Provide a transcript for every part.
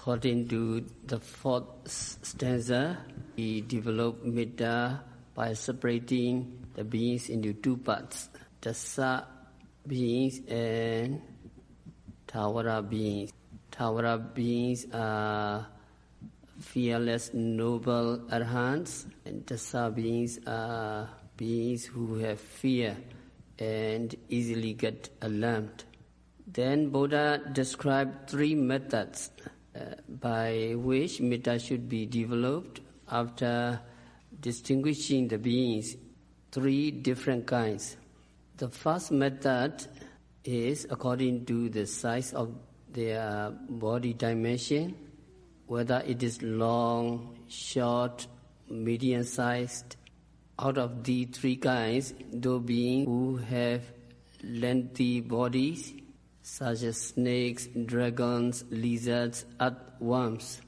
According to the fourth stanza, we develop metta by separating the beings into two parts, dasa beings and Thawara beings. Thawara beings are fearless, noble arhants, and dasa beings are beings who have fear and easily get alarmed. Then Buddha described three methods by which metta should be developed after distinguishing the beings, three different kinds. The first method is according to the size of their body dimension, whether it is long, short, medium-sized. Out of the three kinds, those beings who have lengthy bodies, such as snakes, dragons, lizards, earthworms,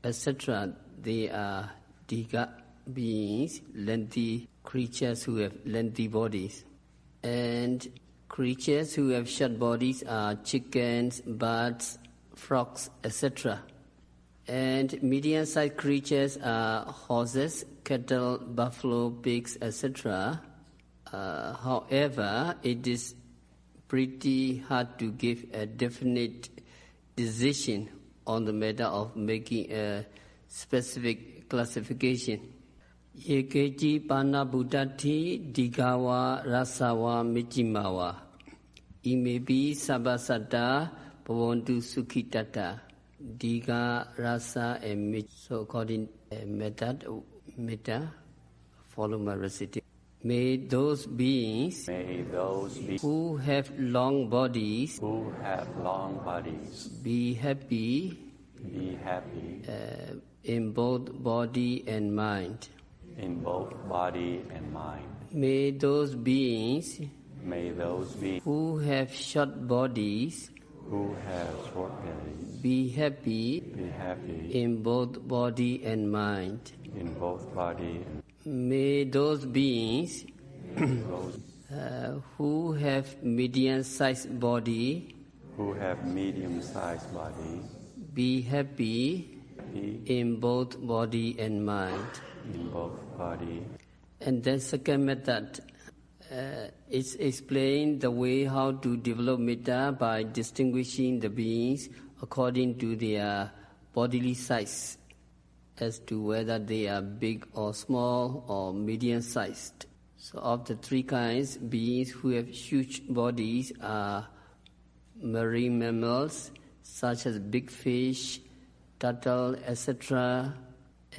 etc., they are Diga beings, lengthy creatures who have lengthy bodies. And creatures who have short bodies are chickens, birds, frogs, etc. And medium-sized creatures are horses, cattle, buffalo, pigs, etc. However, it is pretty hard to give a definite decision on the matter of making a specific classification. Yekeji pana buddhati digawa rasawa mijimawa. Imebi sabasata pawantu sukhitata. Diga, rasa, and mich. So according to metta, follow my recitation. May those beings who have long bodies be happy in both body and mind. May those beings who have short bodies be happy in both body and mind. May those beings who have medium-sized body be happy in both body and mind. And then second method is explain the way how to develop metta by distinguishing the beings according to their bodily size, as to whether they are big or small or medium-sized. So of the three kinds, beings who have huge bodies are marine mammals, such as big fish, turtle, etc.,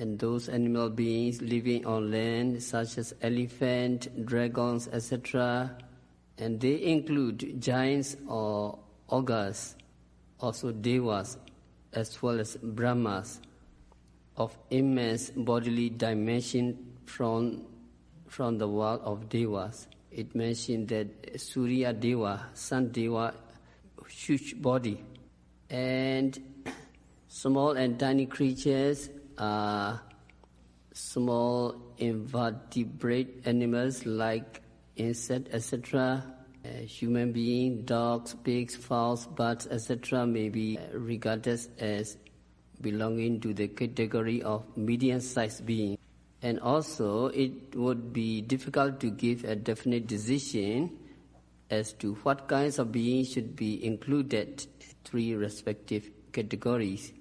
and those animal beings living on land, such as elephant, dragons, etc., and they include giants or ogres, also devas, as well as brahmas, of immense bodily dimension from the world of devas. It mentioned that Surya Deva, Sun Deva, huge body, and small and tiny creatures are small invertebrate animals like insects, etc. Human beings, dogs, pigs, fowls, birds, etc. may be regarded as belonging to the category of medium-sized beings. And also, it would be difficult to give a definite decision as to what kinds of beings should be included in three respective categories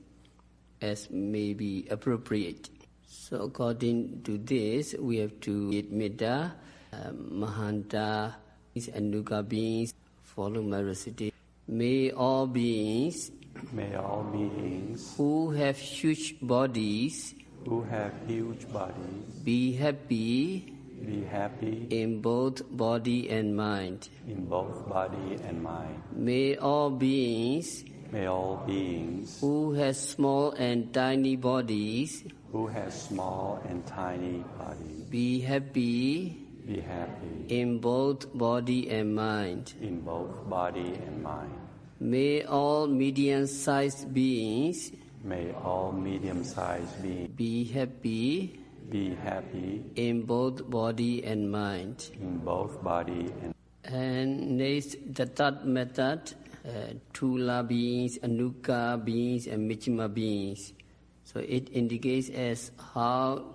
as may be appropriate. So according to this, we have to eat metta, Mahanta, and Nuka beings. Follow my recitation. May all beings who have huge bodies be happy in both body and mind. May all beings who have small and tiny bodies be happy in both body and mind. May all medium-sized beings be happy in both body and mind. And next, the third method, Thula beings, Anuka beings, and Michima beings. So it indicates as how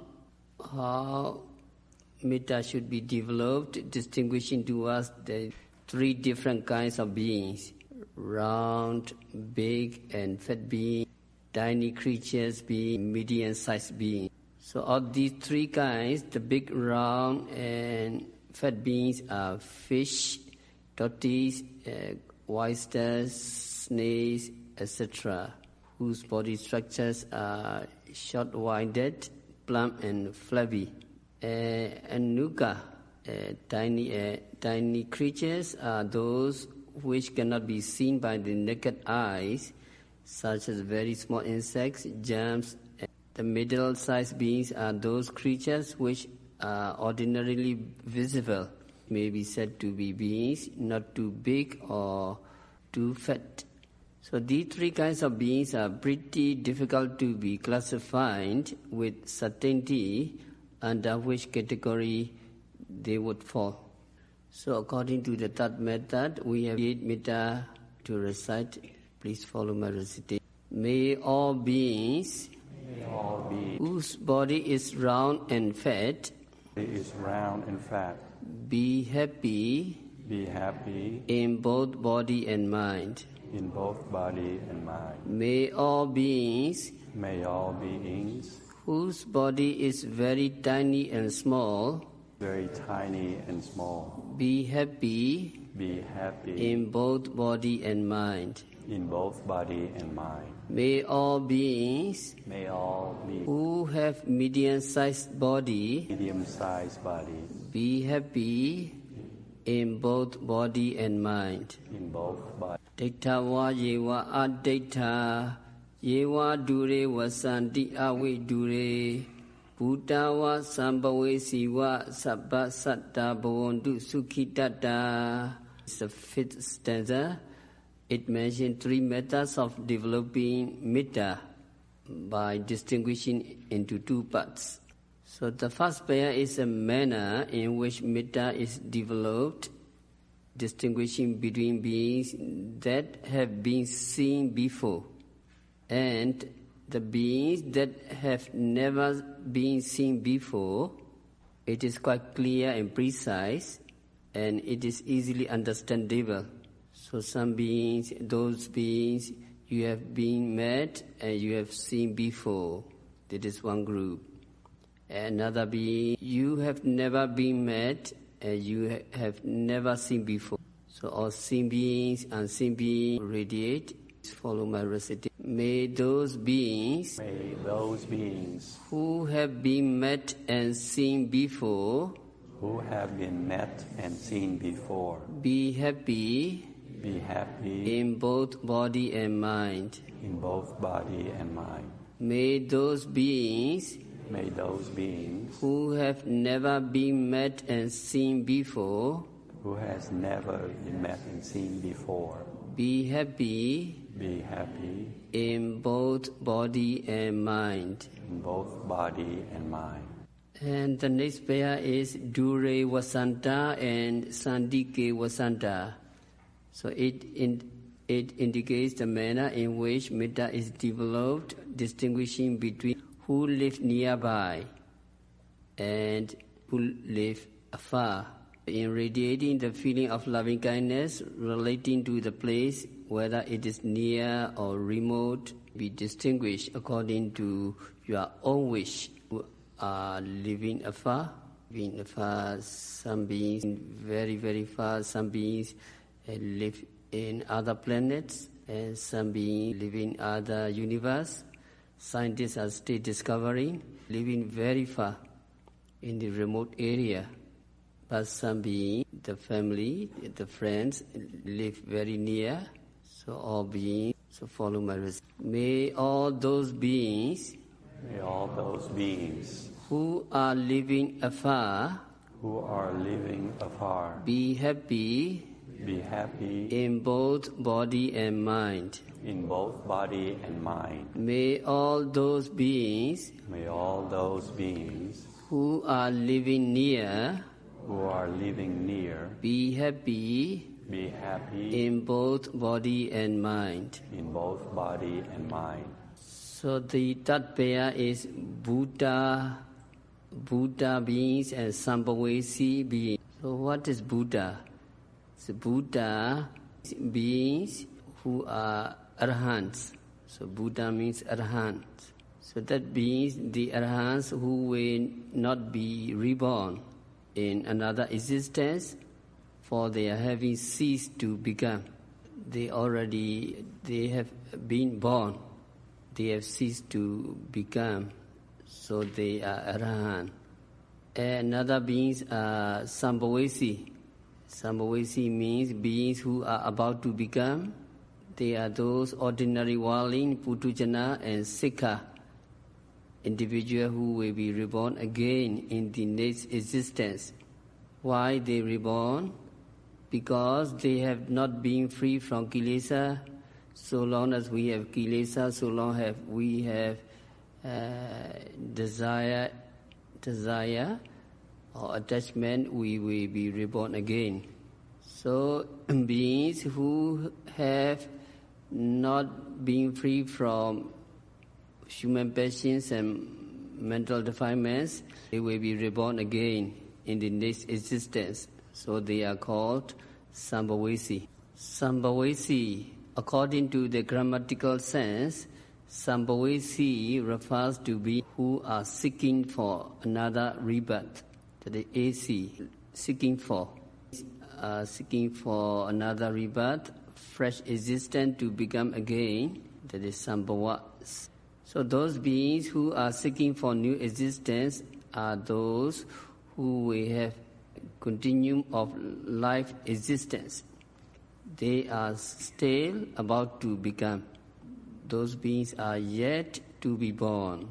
Metta should be developed, distinguishing to us the three different kinds of beings: round, big, and fat beings, tiny creatures being, medium-sized beings. So of these three kinds, the big, round, and fat beings are fish, tortoise, oysters, snakes, etc., whose body structures are short-winded, plump, and flabby. Anuka, tiny creatures are those which cannot be seen by the naked eyes, such as very small insects, germs. The middle-sized beings are those creatures which are ordinarily visible, may be said to be beings not too big or too fat. So these three kinds of beings are pretty difficult to be classified with certainty under which category they would fall. So according to the third method, we have 8 metta to recite. Please follow my recitation. May all beings whose body is round and fat be happy in both body and mind. May all beings whose body is very tiny and small be happy in both body and mind. May all beings who have medium-sized body be happy in both body and mind. Daittha wa yewa adaittha yewa dure wasanti awe dure Buddha wa sambhavesi wa sabba satta bhavantu sukhitata. It's the 5th stanza. It mentions 3 methods of developing metta by distinguishing into 2 parts. So the first pair is a manner in which metta is developed, distinguishing between beings that have been seen before and the beings that have never been seen before. It is quite clear and precise, and it is easily understandable. So some beings, those beings you have been met and you have seen before. That is one group. Another being you have never been met and you have never seen before. So all seen beings, unseen beings radiate. Follow my recitation. May those beings who have been met and seen before be happy in both body and mind. May those beings who have never been met and seen before be happy in both body and mind. And the next pair is Dure Vasanta and Sandike Vasanta. So it indicates the manner in which metta is developed, distinguishing between who live nearby and who live afar. In radiating the feeling of loving kindness relating to the place, whether it is near or remote, be distinguished according to your own wish. Who are living afar, some beings very, very far, some beings live in other planets, and some beings live in other universe. Scientists are still discovering, living very far in the remote area. But some beings, the family, the friends, live very near. So all beings, so follow my recitation. May all those beings who are living afar be happy in both body and mind. May all those beings who are living near be happy Be happy in both body and mind. in both body and mind. So the third pair is Buddha beings and Sambhavesi beings. So what is Buddha? So Buddha beings who are Arhants. So Buddha means Arhants. So that means the Arhants who will not be reborn in another existence, for they are having ceased to become. They have been born. They have ceased to become, so they are Arahant. Another beings are Sambhavesi. Sambhavesi means beings who are about to become. They are those ordinary worldling, Thuzana and Sikha, individual who will be reborn again in the next existence. Why they reborn? Because they have not been free from kilesa. So long as we have kilesa, so long as we have desire or attachment, we will be reborn again. So beings who have not been free from human passions and mental defilements, they will be reborn again in the next existence. So they are called Sambhavesi. Sambhavesi, according to the grammatical sense, Sambhavesi refers to beings who are seeking for another rebirth. That is AC, seeking for another rebirth, fresh existence to become again. That is Sambhava. So those beings who are seeking for new existence are those who will have continuum of life existence. They are still about to become. Those beings are yet to be born.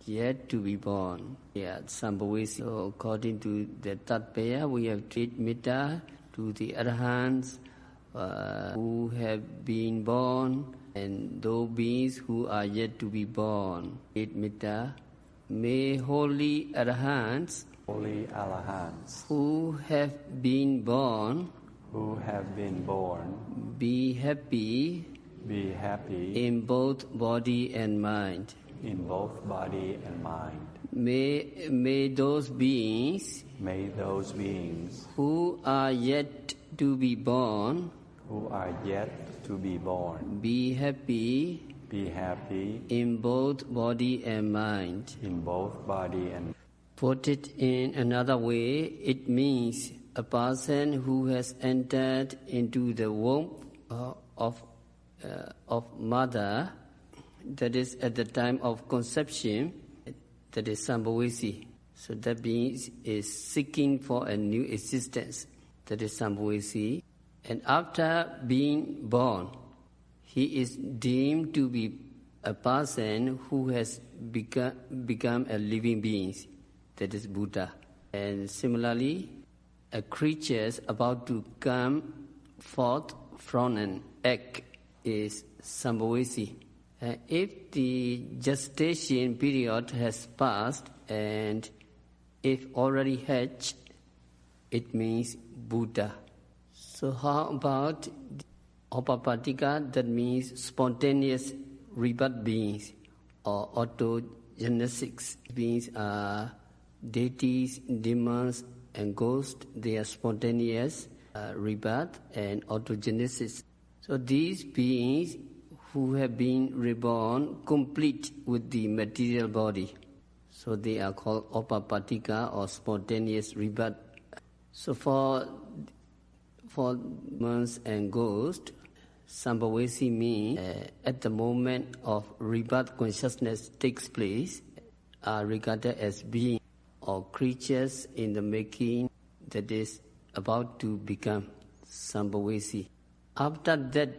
Yet to be born. Yeah, Sambhavesi. So according to the third pair, we have treated Metta to the Arhants who have been born, and those beings who are yet to be born. Treat Metta. May holy Arhants, who have been born, be happy in both body and mind. May those beings who are yet to be born be happy in both body and mind. Put it in another way, it means a person who has entered into the womb of mother, that is at the time of conception, that is Sambhavesi. So that means is seeking for a new existence, that is Sambhavesi. And after being born, he is deemed to be a person who has become a living being, that is Buddha. And similarly, a creature about to come forth from an egg is Sambhavesi. If the gestation period has passed and if already hatched, it means Buddha. So how about Opapatika? That means spontaneous rebirth beings, or autogenesics beings are deities, demons, and ghosts. They are spontaneous rebirth and autogenesis. So these beings who have been reborn complete with the material body, so they are called Opapatika or spontaneous rebirth. So for demons and ghosts, Sambhavesi means at the moment of rebirth consciousness takes place, are regarded as beings or creatures in the making, that is about to become Sambhavesi. After that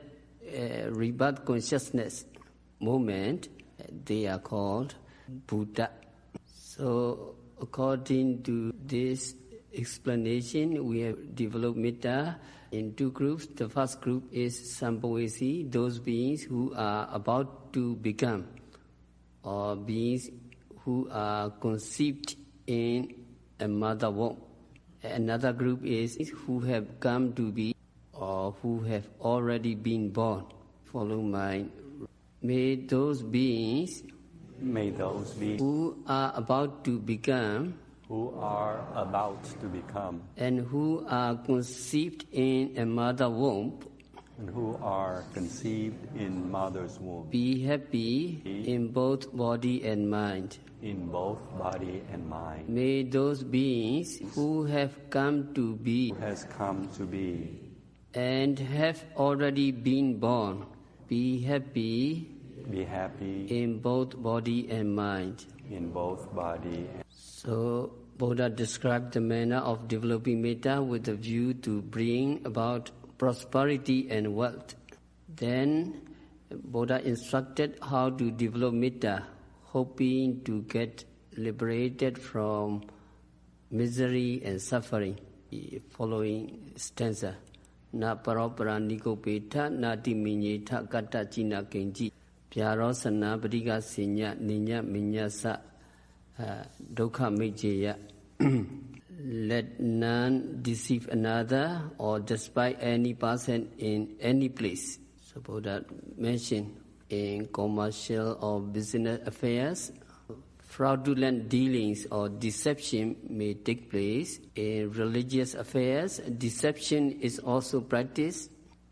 rebirth consciousness moment, they are called Buddha. So according to this explanation, we have developed Metta in two groups. The first group is Sambhavesi, those beings who are about to become, or beings who are conceived in a mother womb. Another group is who have come to be or who have already been born. Follow mine. May those beings who are about to become and who are conceived in a mother's womb be happy in both body and mind. May those beings who have come to be and have already been born be happy in both body and mind. So Buddha described the manner of developing metta with a view to bring about prosperity and wealth. Then Buddha instructed how to develop metta, hoping to get liberated from misery and suffering. The following stanza: Na paropara nikopeta nati minyeta kata china kenji pyarosana padiga sinya ninya minyasa dukha mejaya. Let none deceive another or despite any person in any place. So Buddha mentioned in commercial or business affairs, fraudulent dealings or deception may take place. In religious affairs, deception is also practiced.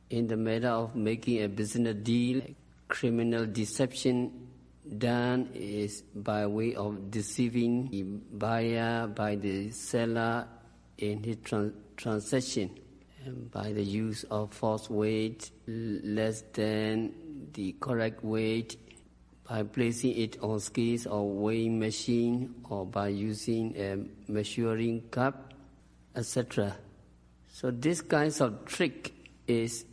In the matter of making a business deal, criminal deception done is by way of deceiving the buyer by the seller in his transaction, and by the use of false weight less than the correct weight, by placing it on scales or weighing machine, or by using a measuring cup, etc. So this kinds of trick is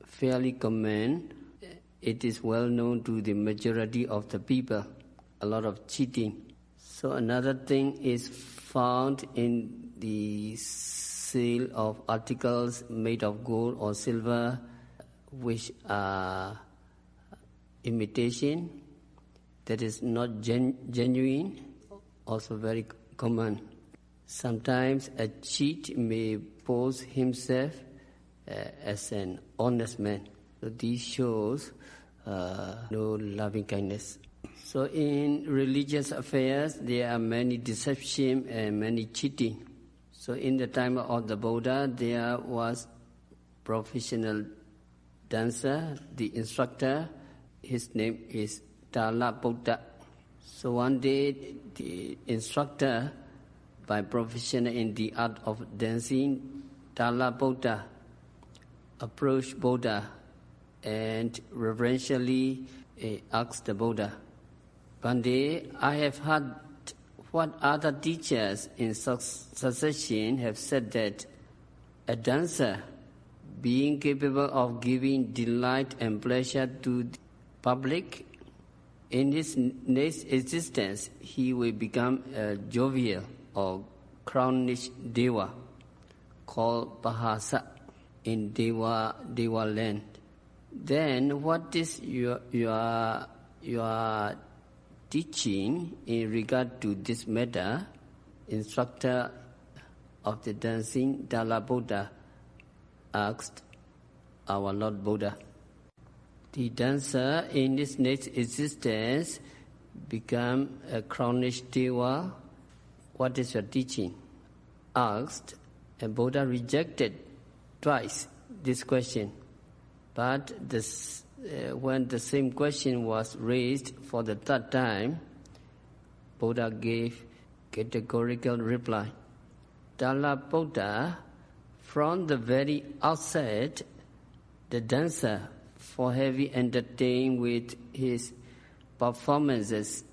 fairly common. It is well known to the majority of the people, a lot of cheating. So another thing is found in the sale of articles made of gold or silver, which are imitation, that is not genuine, also very common. Sometimes a cheat may pose himself as an honest man. So this shows no loving kindness. So in religious affairs, there are many deception and many cheating. So in the time of the Buddha, there was professional dancer, the instructor, his name is Tala Buddha. So one day, the instructor, by profession in the art of dancing, Tala Buddha, approached Buddha and reverentially asked the Buddha, Bande, I have heard what other teachers in succession have said that a dancer, being capable of giving delight and pleasure to the public, in his next existence he will become a jovial or crownish deva called Bahasa in Deva land. Then what is your teaching in regard to this matter? Instructor of the dancing Dala Buddha asked our Lord Buddha. The dancer in his next existence become a crownish deva. What is your teaching? Asked, and Buddha rejected twice this question. But when the same question was raised for the third time, Buddha gave categorical reply. Dala Buddha, from the very outset, the dancer, for having entertained with his performances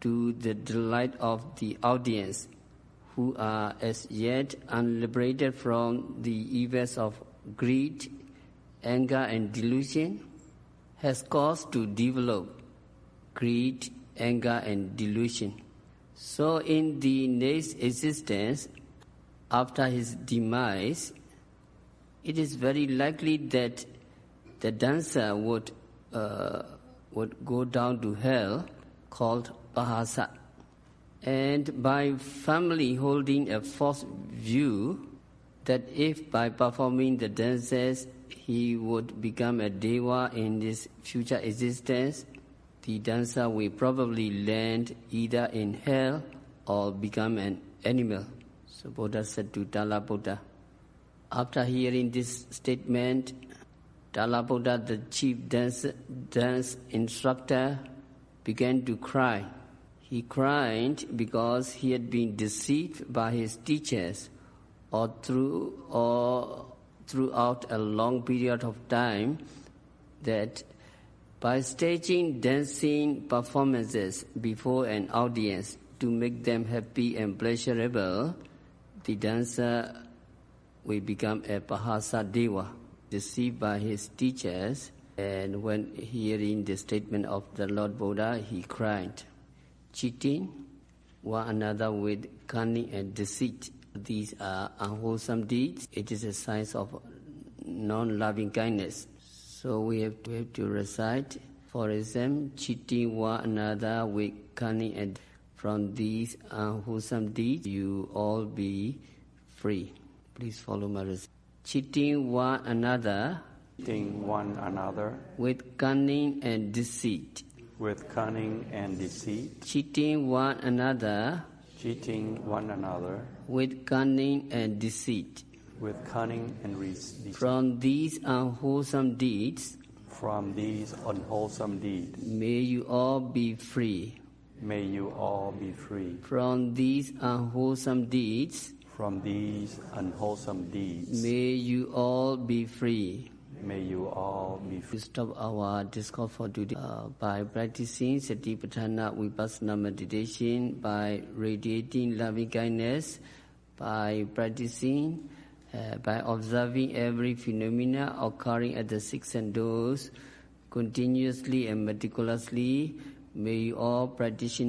to the delight of the audience, who are as yet unliberated from the evils of greed, anger and delusion, has caused to develop greed, anger and delusion. So in the next existence, after his demise, it is very likely that the dancer would go down to hell, called Bahasa. And by firmly holding a false view, that if by performing the dances he would become a deva in this future existence, the dancer will probably land either in hell or become an animal. So Buddha said to Dalabuddha. After hearing this statement, Dalabuddha, the chief dance instructor, began to cry. He cried because he had been deceived by his teachers throughout a long period of time, that by staging dancing performances before an audience to make them happy and pleasurable, the dancer will become a Pahasa Deva, deceived by his teachers. And when hearing the statement of the Lord Buddha, he cried, cheating one another with cunning and deceit. These are unwholesome deeds. It is a sign of non-loving kindness. So we have to recite, for example, cheating one another with cunning, and from these unwholesome deeds you all be free. Please follow my recitation. Cheating one another with cunning and deceit. Cheating one another with cunning and deceit. From these unwholesome deeds, may you all be free. From these unwholesome deeds, may you all be free. We stop our discourse for today by practicing Satipatthana Vipassana meditation, by radiating loving kindness, by practicing, by observing every phenomena occurring at the six senses continuously and meticulously. May you all practitioners